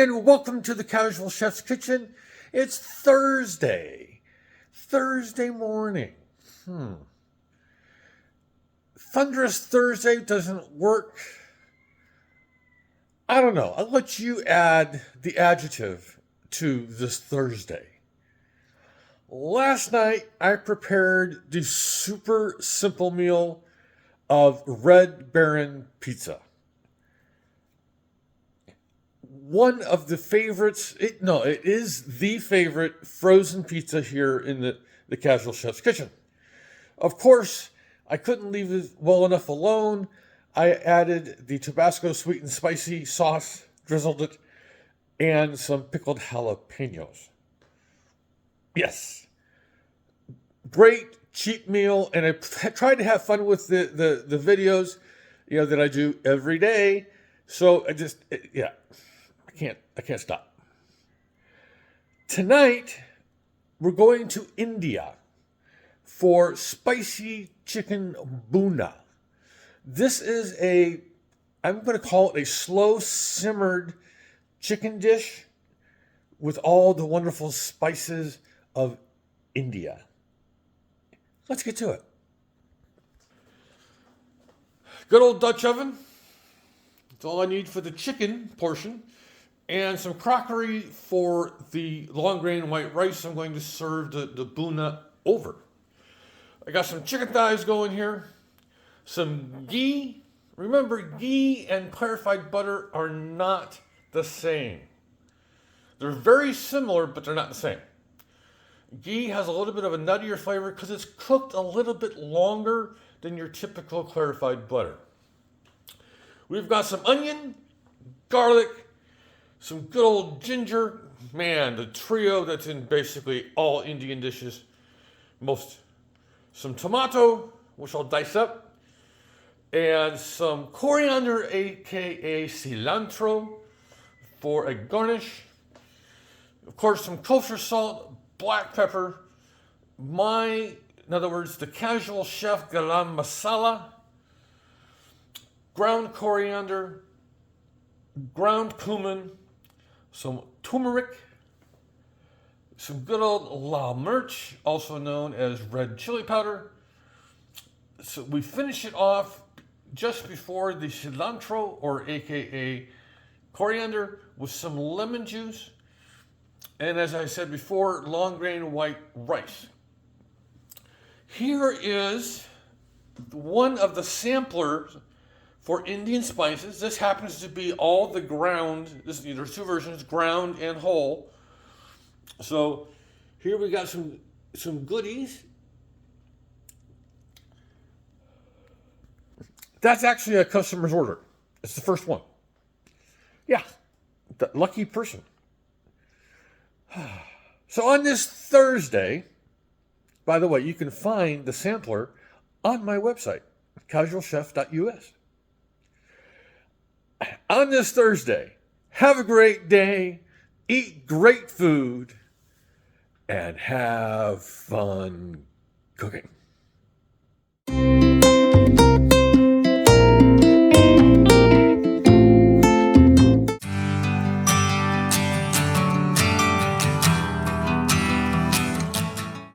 and welcome to the Casual Chef's Kitchen. It's Thursday morning. Thunderous Thursday doesn't work. I don't know. I'll let you add the adjective to this Thursday. Last night, I prepared the super simple meal of Red Baron pizza. One of the favorites, it is the favorite frozen pizza here in the Casual Chef's Kitchen. Of course, I couldn't leave it well enough alone. I added the Tabasco sweet and spicy sauce, drizzled it, and some pickled jalapenos. Yes. Great, cheap meal, and I tried to have fun with the videos, that I do every day. So I can't stop. Tonight, we're going to India for Spicy Chicken Bhua. This is I'm going to call it a slow simmered chicken dish with all the wonderful spices of India. Let's get to it. Good old Dutch oven. That's all I need for the chicken portion. And some crockery for the long grain white rice I'm going to serve the bhuna over. I got some chicken thighs going here. Some ghee. Remember, ghee and clarified butter are not the same. They're very similar, but they're not the same. Ghee has a little bit of a nuttier flavor because it's cooked a little bit longer than your typical clarified butter. We've got some onion, garlic, some good old ginger. Man, the trio that's in basically all Indian dishes. Some tomato, which I'll dice up, and some coriander, aka cilantro, for a garnish. Of course, some kosher salt, black pepper, in other words, the Casual Chef garam masala, ground coriander, ground cumin, some turmeric, some good old la mirch, also known as red chili powder. So we finish it off just before the cilantro, or aka coriander, with some lemon juice. And as I said before, long grain white rice. Here is one of the samplers for Indian spices. This happens to be all the ground. There's two versions, ground and whole. So here we got some goodies. That's actually a customer's order. It's the first one. Yeah, the lucky person. So on this Thursday, by the way, you can find the sampler on my website, casualchef.us. On this Thursday, have a great day, eat great food, and have fun cooking.